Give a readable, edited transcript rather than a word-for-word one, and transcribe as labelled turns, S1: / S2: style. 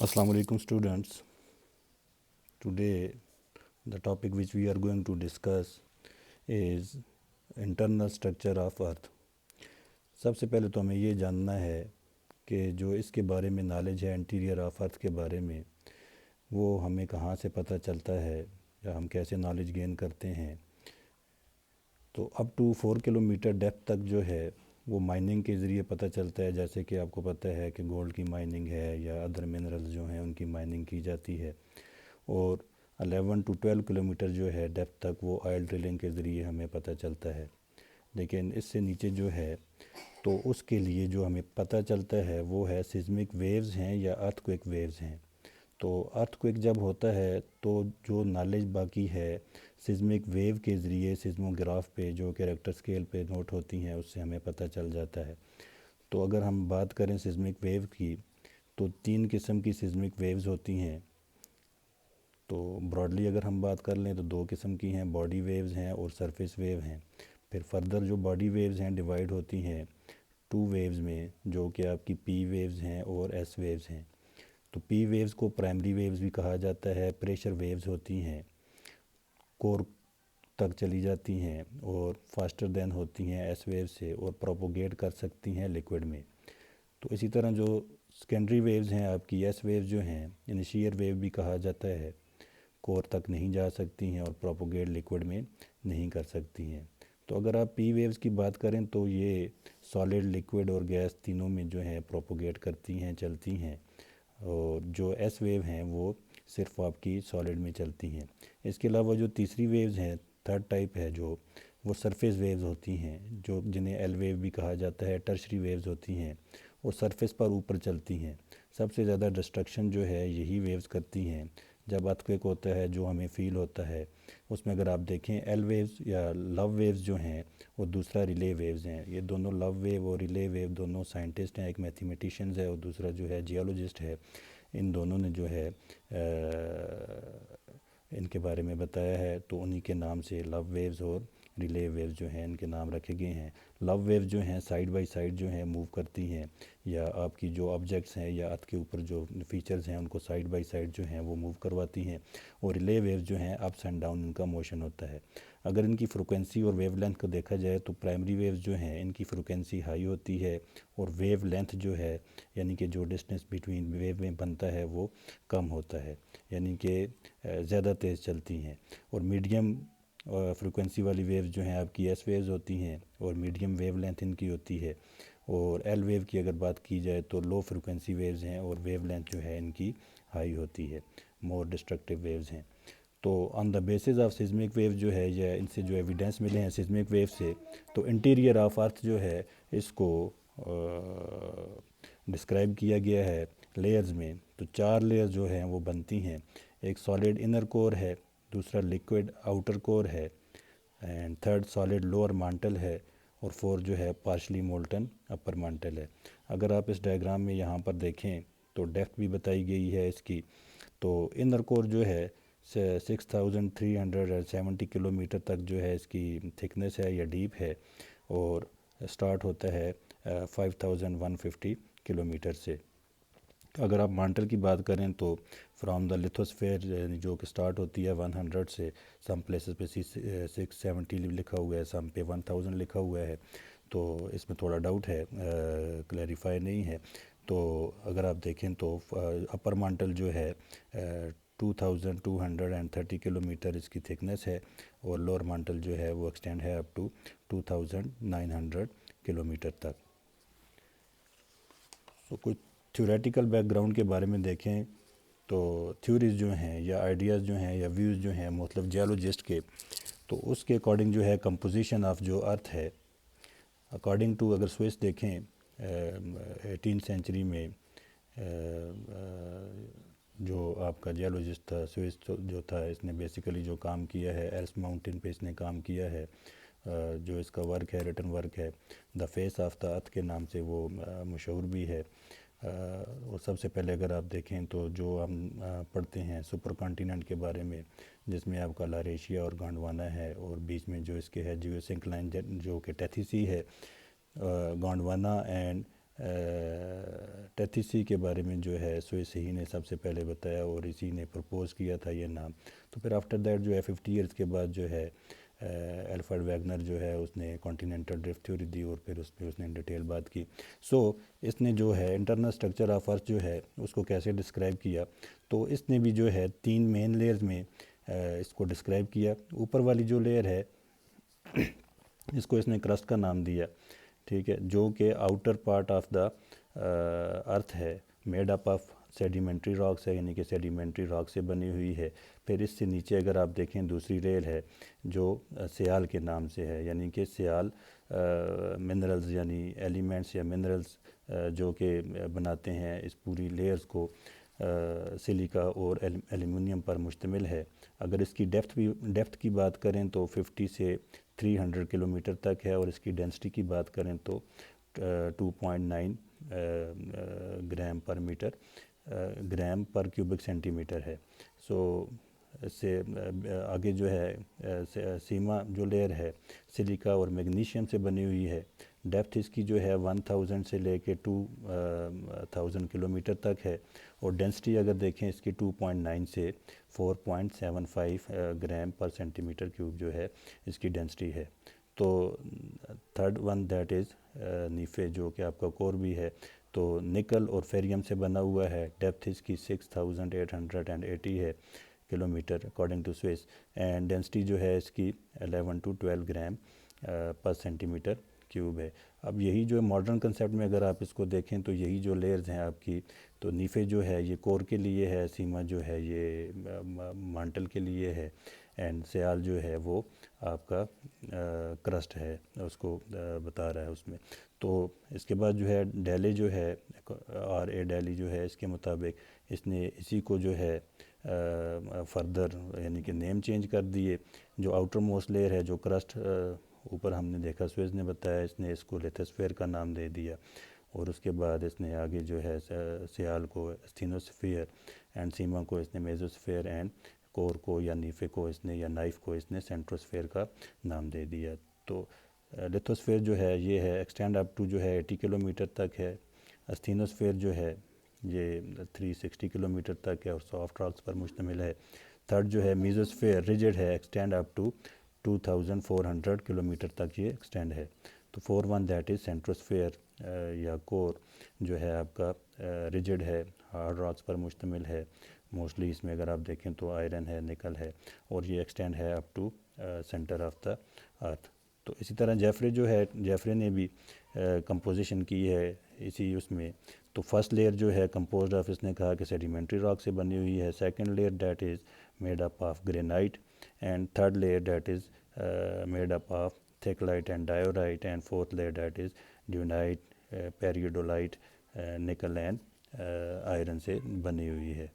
S1: Assalamu alaikum students. Today the topic which we are going to discuss is internal structure of earth. सबसे पहले तो हमें ये जानना है कि जो इसके बारे में नॉलेज है इंटीरियर ऑफ अर्थ के बारे में वो हमें कहाँ से पता चलता है या हम कैसे नॉलेज गेन करते हैं। तो अप टू 4 किलोमीटर डेप्थ तक जो है वो माइनिंग के ज़रिए पता चलता है। जैसे कि आपको पता है कि गोल्ड की माइनिंग है या अदर मिनरल्स जो हैं उनकी माइनिंग की जाती है। और 11 टू 12 किलोमीटर जो है डेप्थ तक वो ऑयल ड्रिलिंग के ज़रिए हमें पता चलता है। लेकिन इससे नीचे जो है तो उसके लिए जो हमें पता चलता है वो है सिस्मिक वेव्स हैं या अर्थक्वेक वेव्स हैं। तो अर्थक्वेक जब होता है तो जो नॉलेज बाकी है सिस्मिक वेव के ज़रिए सिस्मोग्राफ पे जो कैरेक्टर स्केल पे नोट होती हैं उससे हमें पता चल जाता है। तो अगर हम बात करें सिस्मिक वेव की तो 3 किस्म की सिस्मिक वेव्स होती हैं। तो ब्रॉडली अगर हम बात कर लें तो 2 किस्म की हैं, बॉडी वेव्स हैं और सरफेस वेव हैं। फिर फर्दर जो बॉडी वेव्स हैं डिवाइड होती हैं 2 वेव्स में, जो कि आपकी पी वेव्स हैं और एस वेव्स हैं। तो पी वेव्स को प्राइमरी वेव्स भी कहा जाता है। प्रेशर वेव्स होती हैं, कोर तक चली जाती हैं और फास्टर देन होती हैं एस वेव से और प्रोपोगेट कर सकती हैं लिक्विड में। तो इसी तरह जो सेकेंडरी वेव्स हैं आपकी एस वेव्स जो हैं इन्हें शीयर वेव भी कहा जाता है, कोर तक नहीं जा सकती हैं और प्रोपोगेट लिक्विड में नहीं कर सकती हैं। तो अगर आप पी वेव्स की बात करें तो ये सॉलिड, लिक्विड और गैस तीनों में जो है प्रोपोगेट करती हैं, चलती हैं। और जो एस वेव हैं वो सिर्फ आपकी सॉलिड में चलती हैं। इसके अलावा जो तीसरी वेव्स हैं, थर्ड टाइप है जो, वो सरफेस वेव्स होती हैं, जो जिन्हें एल वेव भी कहा जाता है। टर्शरी वेव्स होती हैं, वो सरफेस पर ऊपर चलती हैं। सबसे ज़्यादा डिस्ट्रक्शन जो है यही वेव्स करती हैं। जब अर्थक्वेक होता है जो हमें फ़ील होता है उसमें अगर आप देखें एल वेव्स या लव वेव्स जो हैं वो दूसरा रिले वेव्स हैं। ये दोनों लव वेव और रिले वेव दोनों साइंटिस्ट हैं, एक मैथमेटिशियंस है और दूसरा जो है जियोलॉजिस्ट है। इन दोनों ने जो है इनके बारे में बताया है, तो उन्हीं के नाम से लव वेव्स और रिले वेव्स जो हैं इनके नाम रखे गए हैं। लव वेव्स जो हैं साइड बाय साइड जो हैं मूव करती हैं, या आपकी जो ऑब्जेक्ट्स हैं या अर्थ के ऊपर जो फीचर्स हैं उनको साइड बाय साइड जो हैं वो मूव करवाती हैं। और रिले वेव्स जो हैं अप्स एंड डाउन इनका मोशन होता है। अगर इनकी फ्रिक्वेंसी और वेव लेंथ को देखा जाए तो प्राइमरी वेव्स जो हैं इनकी फ्रिक्वेंसी हाई होती है और वेव लेंथ जो है यानी कि जो डिस्टेंस बिटवीन वेव में बनता है वो कम होता है, यानी कि ज़्यादा तेज़ चलती हैं। और मीडियम फ्रिक्वेंसी वाली वेव्स जो हैं आपकी एस वेव्स होती हैं और मीडियम वेव लेंथ इनकी होती है। और एल वेव की अगर बात की जाए तो लो फ्रिक्वेंसी वेव्स हैं और वेव लेंथ जो है इनकी हाई होती है, मोर डिस्ट्रक्टिव वेव्स हैं। तो on the basis of seismic wave जो है या इनसे जो एविडेंस मिले हैं सिस्मिक वेव से, तो इंटीरियर ऑफ अर्थ जो है इसको डिस्क्राइब किया गया है लेयर्स में। तो 4 लेयर जो हैं वो बनती हैं। एक सॉलिड इनर कोर है, दूसरा लिक्विड आउटर कोर है, एंड थर्ड सॉलिड लोअर मांटल है, और फोर्थ जो है पार्शली मोल्टन अपर मांटल है। अगर आप इस डायग्राम में यहाँ पर देखें तो डेप्थ भी बताई गई है इसकी। तो इनर कोर जो है 6370 किलोमीटर तक जो है इसकी थिकनेस है या डीप है, और स्टार्ट होता है 5150 किलोमीटर से। अगर आप मांटल की बात करें तो फ्रॉम द लिथोस्फेयर जो कि स्टार्ट होती है 100 से, सम प्लेसेस पे 670 लिखा हुआ है, सम पे 1000 लिखा हुआ है। तो इसमें थोड़ा डाउट है, क्लैरिफाई नहीं है। तो अगर आप देखें तो अपर मांटल जो है 2230 किलोमीटर इसकी थिकनेस है, और लोअर मांटल जो है वो एक्सटेंड है अप टू 2900 किलोमीटर तक। तो कुछ थ्योरेटिकल बैकग्राउंड के बारे में देखें तो थ्योरीज जो हैं या आइडियाज़ जो हैं या व्यूज़ जो हैं मतलब जियोलॉजिस्ट के, तो उसके अकॉर्डिंग जो है कंपोजिशन ऑफ जो अर्थ है, अकॉर्डिंग टू अगर स्विस देखें 18 सेंचुरी में जो आपका जियोलॉजिस्ट था स्विस जो था, इसने बेसिकली जो काम किया है एल्स माउंटेन पे इसने काम किया है। जो इसका वर्क है, रिटन वर्क है, the face of the earth के नाम से वो मशहूर भी है। और सबसे पहले अगर आप देखें तो जो हम पढ़ते हैं सुपर कॉन्टिनेंट के बारे में, जिसमें आपका लारेशिया और गोंडवाना है, और बीच में जो इसके है जियोसिंक्लाइन जो कि टेथिसी है, गोंडवाना एंड ٹیتھیسی کے بارے میں جو ہے سوئس ہی نے سب سے پہلے بتایا اور اسی نے پرپوز کیا تھا یہ نام. تو پھر آفٹر دیٹ جو ہے 50 ایئرس کے بعد جو ہے ایلفرڈ ویگنر جو ہے اس نے کانٹیننٹل ڈرفٹ تھیوری دی اور پھر اس پہ اس نے ڈیٹیل بات کی. سو اس نے جو ہے انٹرنل اسٹرکچر آف ارتھ جو ہے اس کو کیسے ڈسکرائب کیا, تو اس نے بھی جو ہے 3 مین لیئرز میں اس کو ڈسکرائب کیا. اوپر والی جو لیئر ہے اس کو اس نے کرسٹ کا نام دیا, ٹھیک ہے, جو کہ آؤٹر پارٹ آف دا ارتھ ہے, made up of sedimentary rocks ہے, یعنی کہ سیڈیمنٹری راک سے بنی ہوئی ہے. پھر اس سے نیچے اگر آپ دیکھیں دوسری لیئر ہے جو سیال کے نام سے ہے, یعنی کہ سیال منرلز یعنی ایلیمنٹس یا منرلز جو کہ بناتے ہیں اس پوری لیئرز کو, سلیکا اور ایلومینیم پر مشتمل ہے. اگر اس کی ڈیپتھ کی بات کریں تو 50 سے 300 کلومیٹر تک ہے, اور اس کی ڈینسٹی کی بات کریں تو 2.9 گرام پر کیوبک سینٹی میٹر ہے. سو اس سے آگے جو ہے سیما جو لیئر ہے سلیکا اور میگنیشیم سے بنی ہوئی ہے. ڈیپتھ اس کی جو ہے 1000 سے لے کے 2000 کلومیٹر تک ہے, اور ڈینسٹی اگر دیکھیں اس کی 2.9 سے 4.75 gram per centimetre cube جو ہے اس کی ڈینسٹی ہے. تو تھرڈ ون دیٹ از نیفے, جو کہ آپ کا کور بھی ہے, تو نکل اور فیریم سے بنا ہوا ہے. ڈیپتھ اس کی 6880 ہے kilometre according to Swiss, and density جو ہے اس کی 11 to 12 gram per centimetre cube ہے. اب یہی جو ماڈرن کنسیپٹ میں اگر آپ اس کو دیکھیں تو یہی جو لیئرز ہیں آپ کی, تو نیفے جو ہے یہ کور کے لیے ہے, سیما جو ہے یہ مانٹل کے لیے ہے, اینڈ سیال جو ہے وہ آپ کا کرسٹ ہے, اس کو بتا رہا ہے اس میں. تو اس کے بعد جو ہے ڈیلے جو ہے RA ڈیلی جو ہے اس کے مطابق اس نے اسی کو جو ہے فردر یعنی کہ نیم چینج کر دیے. جو آؤٹر موسٹ لیئر ہے جو کرسٹ اوپر ہم نے دیکھا سوئز نے بتایا, اس نے اس کو لیتھوسفیئر کا نام دے دیا, اور اس کے بعد اس نے آگے جو ہے سیال کو استھینوسفیئر اینڈ سیما کو اس نے میزوسفیئر اینڈ کور کو یا نیفے کو اس نے یا نائف کو اس نے سینٹروسفیئر کا نام دے دیا. تو لیتھوسفیئر جو ہے یہ ہے ایکسٹینڈ اپ ٹو جو ہے 80 کلومیٹر تک ہے. استھینوسفیئر جو ہے یہ 360 کلومیٹر تک ہے اور سافٹ راکس پر مشتمل ہے. تھرڈ جو ہے میزوسفیئر ریجڈ ہے, ایکسٹینڈ اپ ٹو 2400 کلومیٹر تک یہ ایکسٹینڈ ہے. تو 4 دیٹ از سینٹروسفیئر یا کور جو ہے آپ کا ریجڈ ہے, ہارڈ راکس پر مشتمل ہے. موسٹلی اس میں اگر آپ دیکھیں تو آئرن ہے, نکل ہے, اور یہ ایکسٹینڈ ہے up to centre of the earth. تو اسی طرح جیفرے جو ہے, جیفرے نے بھی کمپوزیشن کی ہے اسی اس میں. تو فرسٹ لیئر جو ہے کمپوزڈ آف, اس نے کہا کہ سیڈیمنٹری راک سے بنی ہوئی ہے. Second layer that is made up of granite, and third layer that is made up of tachylite and diorite, and fourth layer that is dunite, peridotite, nickel and iron سے بنی ہوئی ہے.